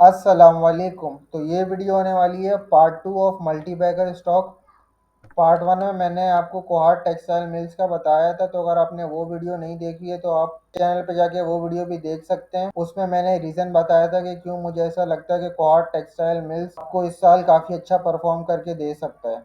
अस्सलाम वालेकुम। तो ये वीडियो होने वाली है part 2 of multibagger stock. Part 1 में मैंने आपको कोहाट टेक्सटाइल मिल्स का बताया था, तो अगर आपने वो वीडियो नहीं देखी है तो आप चैनल पे जाके वो वीडियो भी देख सकते हैं। उसमें मैंने रीज़न बताया था कि क्यों मुझे ऐसा लगता है कि कोहाट टेक्सटाइल मिल्स आपको इस साल काफ़ी अच्छा परफॉर्म करके दे सकता है।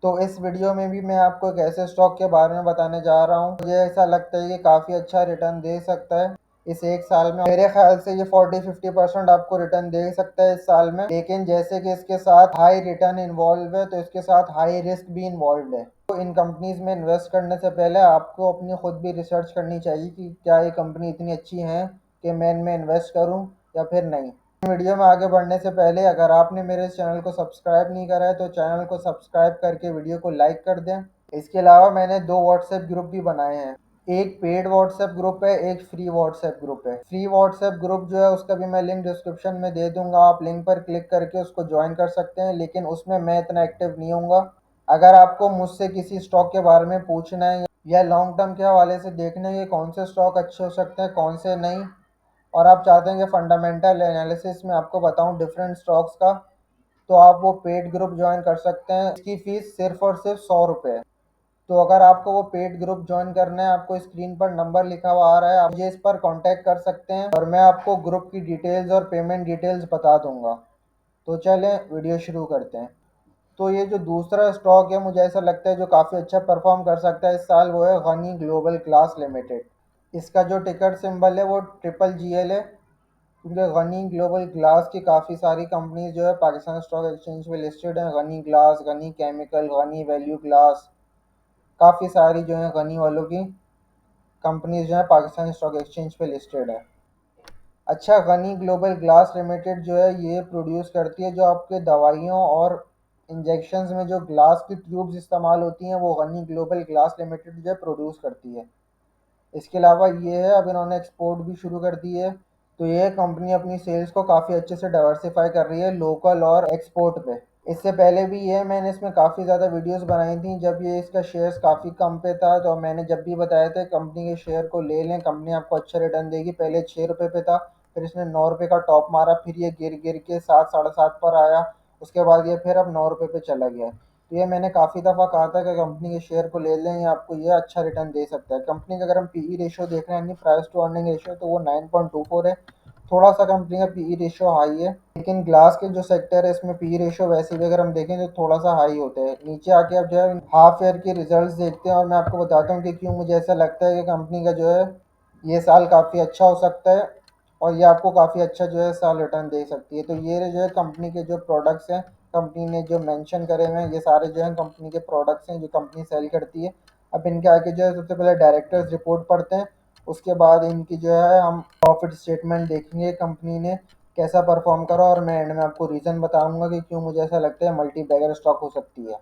तो इस वीडियो में भी मैं आपको एक ऐसे स्टॉक के बारे में बताने जा रहा हूँ मुझे ऐसा लगता है कि काफ़ी अच्छा रिटर्न दे सकता है इस एक साल में। मेरे ख्याल से ये 40-50% आपको रिटर्न दे सकता है इस साल में, लेकिन जैसे कि इसके साथ हाई रिटर्न इन्वॉल्व है तो इसके साथ हाई रिस्क भी इन्वॉल्व है। तो इन कंपनीज में इन्वेस्ट करने से पहले आपको अपनी खुद भी रिसर्च करनी चाहिए कि क्या ये कंपनी इतनी अच्छी है कि मैं इनमें इन्वेस्ट करूं या फिर नहीं। वीडियो में आगे बढ़ने से पहले अगर आपने मेरे चैनल को सब्सक्राइब नहीं करा है तो चैनल को सब्सक्राइब करके वीडियो को लाइक कर दें। इसके अलावा मैंने 2 व्हाट्सएप ग्रुप भी बनाए हैं। एक पेड व्हाट्सएप ग्रुप है, एक फ्री व्हाट्सएप ग्रुप है। फ्री व्हाट्सएप ग्रुप जो है उसका भी मैं लिंक डिस्क्रिप्शन में दे दूंगा, आप लिंक पर क्लिक करके उसको ज्वाइन कर सकते हैं, लेकिन उसमें मैं इतना एक्टिव नहीं हूँगा। अगर आपको मुझसे किसी स्टॉक के बारे में पूछना है या लॉन्ग टर्म के हवाले से देखना है कि कौन से स्टॉक अच्छे हो सकते हैं कौन से नहीं, और आप चाहते हैं कि फंडामेंटल एनालिसिस में आपको बताऊं डिफरेंट स्टॉक्स का, तो आप वो पेड ग्रुप ज्वाइन कर सकते हैं। इसकी फ़ीस सिर्फ़ और सिर्फ 100 रुपये है। तो अगर आपको वो पेड ग्रुप ज्वाइन करना है, आपको स्क्रीन पर नंबर लिखा हुआ आ रहा है, आप मुझे इस पर कांटेक्ट कर सकते हैं और मैं आपको ग्रुप की डिटेल्स और पेमेंट डिटेल्स बता दूंगा। तो चलें वीडियो शुरू करते हैं। तो ये जो दूसरा स्टॉक है मुझे ऐसा लगता है जो काफ़ी अच्छा परफॉर्म कर सकता है इस साल, वो है गनी ग्लोबल ग्लास लिमिटेड। इसका जो टिकर सिंबल है वो ट्रिपल GL है, क्योंकि गनी ग्लोबल ग्लास की काफ़ी सारी कंपनीज जो है पाकिस्तान स्टॉक एक्सचेंज पे लिस्टेड हैं। Ghani glass, Ghani chemical, Ghani value glass, काफ़ी सारी जो है गनी वालों की कंपनीज जो है पाकिस्तान स्टॉक एक्सचेंज पे लिस्टेड है। अच्छा, गनी ग्लोबल ग्लास लिमिटेड जो है ये प्रोड्यूस करती है जो आपके दवाइयों और इंजेक्शंस में जो ग्लास की ट्यूब्स इस्तेमाल होती हैं, वो गनी ग्लोबल ग्लास लिमिटेड जो है प्रोड्यूस करती है। इसके अलावा ये है अब इन्होंने एक्सपोर्ट भी शुरू कर दी है। तो ये कंपनी अपनी सेल्स को काफ़ी अच्छे से डाइवर्सिफाई कर रही है लोकल और एक्सपोर्ट पे। इससे पहले भी ये मैंने इसमें काफ़ी ज़्यादा वीडियोस बनाई थी जब ये इसका शेयर्स काफ़ी कम पे था, तो मैंने जब भी बताया था कंपनी के शेयर को ले लें, कंपनी आपको अच्छा रिटर्न देगी। पहले 6 रुपये पे था, फिर इसने 9 रुपये का टॉप मारा, फिर ये गिर गिर के 7, 7.5 पर आया। उसके बाद ये फिर अब 9 रुपये पे चला गया। तो ये मैंने काफ़ी दफ़ा कहा था कि कंपनी के शेयर को ले लें, ये आपको ये अच्छा रिटर्न दे सकता है। कंपनी का अगर हम पीई रेशियो देख रहे हैं, यानी प्राइस टू अर्निंग रेशियो, तो वो 9.24 है। थोड़ा सा कंपनी का पीई रेशियो हाई है, लेकिन ग्लास के जो सेक्टर है इसमें पीई रेशियो वैसे भी अगर हम देखें तो थोड़ा सा हाई होता है। नीचे आके आप जो है हाफ ईयर के रिजल्ट्स देखते हैं और मैं आपको बताता हूँ कि क्यों मुझे ऐसा लगता है कि कंपनी का जो है ये साल काफ़ी अच्छा हो सकता है और ये आपको काफ़ी अच्छा जो है साल रिटर्न दे सकती है। तो ये जो है कंपनी के जो प्रोडक्ट्स हैं, कंपनी ने जो मेंशन करे हुए हैं, ये सारे जो हैं कंपनी के प्रोडक्ट्स हैं जो कंपनी सेल करती है। अब इनके आगे जो है सबसे पहले डायरेक्टर्स रिपोर्ट पढ़ते हैं, उसके बाद इनकी जो है हम प्रॉफिट स्टेटमेंट देखेंगे कंपनी ने कैसा परफॉर्म करा, और मैं एंड में आपको रीज़न बताऊंगा कि क्यों मुझे ऐसा लगता है मल्टी बैगर स्टॉक हो सकती है।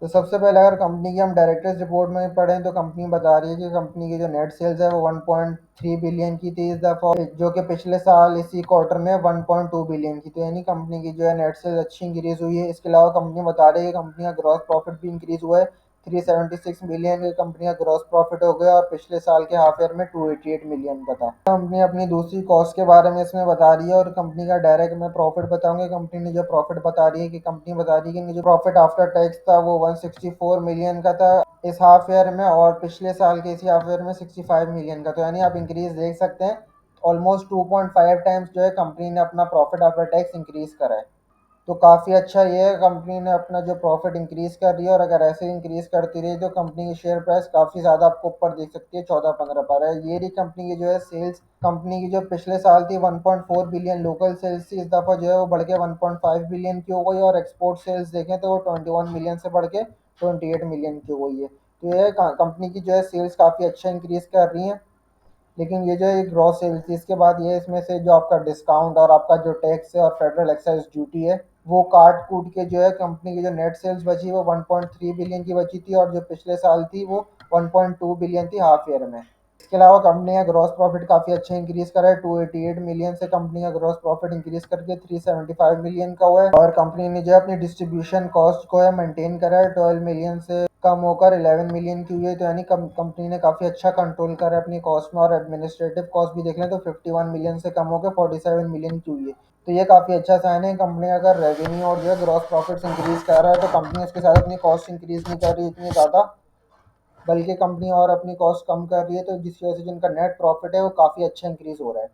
तो सबसे पहले अगर कंपनी की हम डायरेक्टर्स रिपोर्ट में पढ़ें तो कंपनी बता रही है कि कंपनी की जो नेट सेल्स है वो 1.3 बिलियन की थी इस दफ़ा, जो कि पिछले साल इसी क्वार्टर में 1.2 बिलियन की थी, यानी कंपनी की जो है नेट सेल्स अच्छी इंक्रीज़ हुई है। इसके अलावा कंपनी बता रही है कि कंपनी का ग्रॉस प्रॉफिट भी इंक्रीज़ हुआ है। 376 मिलियन के कंपनी का ग्रॉस प्रॉफिट हो गया और पिछले साल के हाफ ईयर में 288 मिलियन का था। कंपनी अपनी दूसरी कॉस्ट के बारे में इसमें बता रही है और कंपनी का डायरेक्ट मैं प्रॉफिट बताऊंगा। कंपनी ने जो प्रॉफिट बता रही है कि कंपनी बता रही है कि जो प्रॉफिट आफ्टर टैक्स था वो 164 मिलियन का था इस हाफ ईयर में, और पिछले साल के इसी हाफ ईयर में 65 मिलियन का। तो यानी आप इंक्रीज देख सकते हैं, ऑलमोस्ट 2.5 टाइम्स जो है कंपनी ने अपना प्रॉफिट आफ्टर टैक्स इंक्रीज करा है। तो काफ़ी अच्छा ये है, कंपनी ने अपना जो प्रॉफिट इंक्रीज़ कर रही है और अगर ऐसे इंक्रीज़ करती रही तो कंपनी की शेयर प्राइस काफ़ी ज़्यादा आपको ऊपर देख सकती है, 14-15 पर है। ये रही कंपनी की जो है सेल्स, कंपनी की जो पिछले साल थी 1.4 बिलियन लोकल सेल्स थी, इस दफ़ा जो है वो बढ़ के 1.5 बिलियन की हो गई, और एक्सपोर्ट सेल्स देखें तो वो 21 मिलियन से बढ़ के 28 मिलियन की हो गई है। तो ये कंपनी की जो है सेल्स काफ़ी अच्छा इंक्रीज़ कर रही हैं। लेकिन ये जो है ग्रॉस सेल्स थी, इसके बाद ये इसमें से जो आपका डिस्काउंट और आपका जो टैक्स है और फेडरल एक्साइज ड्यूटी है वो काट कूट के जो है कंपनी की जो नेट सेल्स बची वो 1.3 बिलियन की बची थी, और जो पिछले साल थी वो 1.2 बिलियन थी हाफ ईयर में। इसके अलावा कंपनी का ग्रॉस प्रॉफिट काफ़ी अच्छा इंक्रीज करा है, 288 मिलियन से कंपनी का ग्रॉस प्रॉफिट इंक्रीज करके 375 मिलियन का हुआ है, और कंपनी ने जो है अपनी डिस्ट्रीब्यूशन कॉस्ट को है मेंटेन करा है, 12 मिलियन से कम होकर 11 मिलियन की हुई है। तो यानी कंपनी ने काफ़ी अच्छा कंट्रोल करा है अपनी कॉस्ट में, और एडमिनिस्ट्रेटिव कॉस्ट भी देख लें तो 51 मिलियन से कम होकर 47 मिलियन की हुई है। तो ये काफ़ी अच्छा साइन है। कंपनी अगर रेवेन्यू और जो है ग्रॉस प्रॉफिट्स इंक्रीज़ कर रहा है तो कंपनी उसके साथ अपनी कॉस्ट इंक्रीज़ नहीं कर रही इतनी ज़्यादा, बल्कि कंपनी और अपनी कॉस्ट कम कर रही है, तो जिसकी वजह से जिनका नेट प्रॉफिट है वो काफ़ी अच्छा इंक्रीज़ हो रहा है।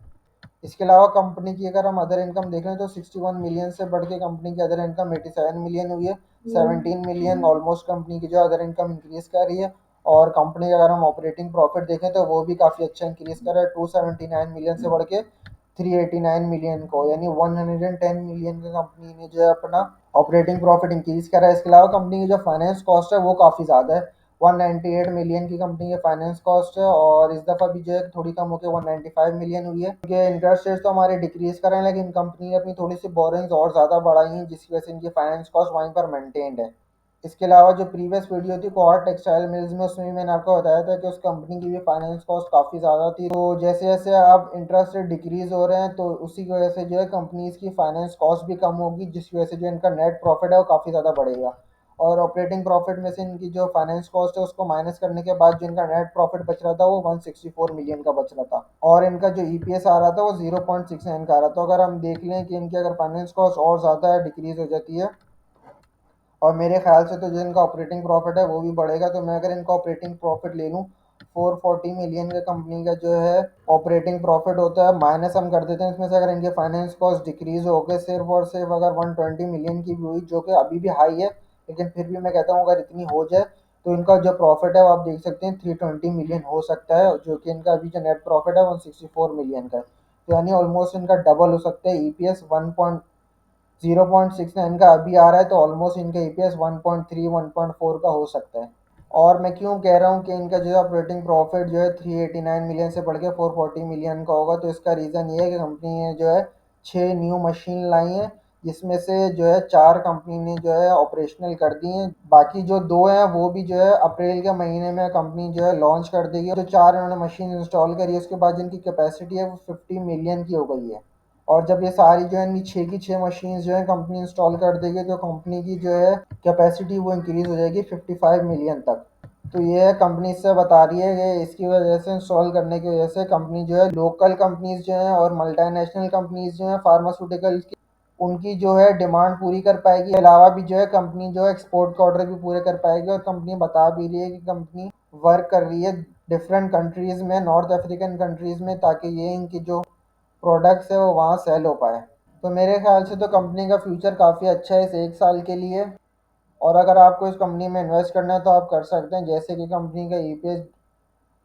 इसके अलावा कंपनी की अगर हम अदर इनकम देखें तो 61 मिलियन से बढ़ के कंपनी की अदर इनकम 87 मिलियन हुई है। 17 मिलियन ऑलमोस्ट कंपनी की जो अदर इनकम इंक्रीज़ कर रही है। और कंपनी का अगर हम ऑपरेटिंग प्रॉफिट देखें तो वो भी काफ़ी अच्छा इंक्रीज़ कर रहा है, 279 मिलियन से बढ़ के 389 मिलियन को, यानी 110 मिलियन का कंपनी ने जो है अपना ऑपरेटिंग प्रॉफिट इंक्रीज़ करा है। इसके अलावा कंपनी की जो फाइनेंस कॉस्ट है वो काफ़ी ज़्यादा है। 198 मिलियन की कंपनी की फाइनेंस कॉस्ट है, और इस दफ़ा भी जो है थोड़ी कम होकर 195 मिलियन हुई है, क्योंकि इंटरेस्ट रेट तो हमारे डिक्रीज़ कर रहे हैं, लेकिन कंपनी ने अपनी थोड़ी सी बोरिंग्स और ज़्यादा बढ़ाई हैं, जिसकी वजह से इनकी फाइनेंस कॉस्ट वहीं पर मेंटेन्ड है। इसके अलावा जो प्रीवियस वीडियो थी कोहार्ट टेक्सटाइल मिल्स में, उसमें भी मैंने आपको बताया था कि उस कंपनी की भी फाइनेंस कॉस्ट काफ़ी ज़्यादा थी। तो जैसे जैसे अब इंटरेस्ट रेट डिक्रीज़ हो रहे हैं तो उसी की वजह से जो है कंपनीज की फाइनेंस कॉस्ट भी कम होगी, जिसकी वजह से जो इनका नेट प्रॉफिट है वो काफ़ी ज़्यादा बढ़ेगा। और ऑपरेटिंग प्रॉफिट में से इनकी जो फाइनेंस कॉस्ट है उसको माइनस करने के बाद जो इनका नेट प्रॉफिट बच रहा था वो 164 मिलियन का बच रहा था, और इनका जो ईपीएस आ रहा था वो 0.69 का आ रहा था। तो अगर हम देख लें कि इनकी अगर फाइनेंस कॉस्ट और ज़्यादा डिक्रीज़ हो जाती है, और मेरे ख्याल से तो जो इनका ऑपरेटिंग प्रॉफिट है वो भी बढ़ेगा, तो मैं अगर इनका ऑपरेटिंग प्रॉफिट ले लूँ 440 मिलियन का कंपनी का जो है ऑपरेटिंग प्रॉफिट होता है, माइनस हम कर देते हैं इसमें से अगर इनके फाइनेंस कॉस्ट डिक्रीज हो गए सिर्फ और सिर्फ अगर 120 मिलियन की भी हुई, जो कि अभी भी हाई है, लेकिन फिर भी मैं कहता हूँ अगर इतनी हो जाए तो इनका जो प्रॉफिट है वो आप देख सकते हैं 320 मिलियन हो सकता है, जो कि इनका अभी जो नेट प्रॉफिट है 164 मिलियन का है। तो यानी ऑलमोस्ट इनका डबल हो सकता है। ईपीएस 0.69 का अभी आ रहा है, तो ऑलमोस्ट इनका ईपीएस 1.3 1.4 का हो सकता है। और मैं क्यों कह रहा हूँ कि इनका जो है ऑपरेटिंग प्रॉफिट जो है 389 मिलियन से बढ़ के 440 मिलियन का होगा, तो इसका रीज़न ये है कि कंपनी ने जो है 6 न्यू मशीन लाई हैं, जिसमें से जो है 4 कंपनी ने जो है ऑपरेशनल कर दी हैं, बाकी जो 2 हैं वो भी जो है अप्रैल के महीने में कंपनी जो है लॉन्च कर देगी। जो 4 इन्होंने मशीन इंस्टॉल करी है उसके बाद जिनकी कैपेसिटी है वो 50 मिलियन की हो गई है। और जब ये सारी जो है 6 की 6 मशीन जो है कंपनी इंस्टॉल कर देगी तो कंपनी की जो है कैपेसिटी वो इंक्रीज़ हो जाएगी 55 मिलियन तक। तो ये है कंपनी इससे बता रही है कि इसकी वजह से इंस्टॉल करने की वजह से कंपनी जो है लोकल कंपनीज जो हैं और मल्टीनेशनल कंपनीज जो हैं फार्मास्यूटिकल की, उनकी जो है डिमांड पूरी कर पाएगी। इसके अलावा भी जो है कंपनी जो है एक्सपोर्ट के ऑर्डर भी पूरे कर पाएगी, और कंपनी बता भी रही है कि कंपनी वर्क कर रही है डिफरेंट कंट्रीज़ में, नॉर्थ अफ्रीकन कंट्रीज़ में, ताकि ये इनकी जो प्रोडक्ट्स है वो वहाँ सेल हो पाए। तो मेरे ख्याल से तो कंपनी का फ्यूचर काफ़ी अच्छा है इस 1 साल के लिए। और अगर आपको इस कंपनी में इन्वेस्ट करना है तो आप कर सकते हैं। जैसे कि कंपनी का ईपीएस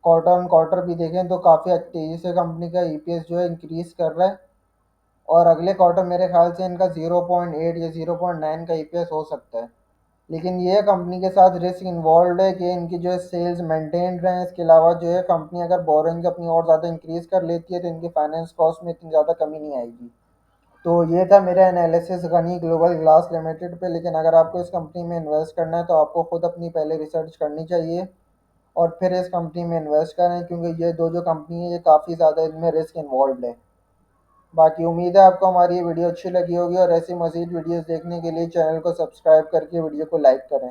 क्वार्टर ऑन क्वार्टर भी देखें तो काफ़ी तेज़ी से कंपनी का ईपीएस जो है इंक्रीज़ कर रहा है, और अगले क्वार्टर मेरे ख्याल से इनका 0.8 या 0.9 का ईपीएस हो सकता है। लेकिन ये कंपनी के साथ रिस्क इन्वॉल्व है कि इनकी जो है सेल्स मेंटेन रहें। इसके अलावा जो है कंपनी अगर बोरिंग अपनी और ज़्यादा इंक्रीज़ कर लेती है तो इनकी फाइनेंस कॉस्ट में इतनी ज़्यादा कमी नहीं आएगी। तो ये था मेरा analysis Ghani global glass limited पे। लेकिन अगर आपको इस कंपनी में इन्वेस्ट करना है तो आपको खुद अपनी पहले रिसर्च करनी चाहिए और फिर इस कंपनी में इन्वेस्ट करें, क्योंकि ये दो जो कंपनी है ये काफ़ी ज़्यादा इनमें रिस्क इन्वॉल्व है। बाकी उम्मीद है आपको हमारी ये वीडियो अच्छी लगी होगी, और ऐसी मज़ीद वीडियोज़ देखने के लिए चैनल को सब्सक्राइब करके वीडियो को लाइक करें।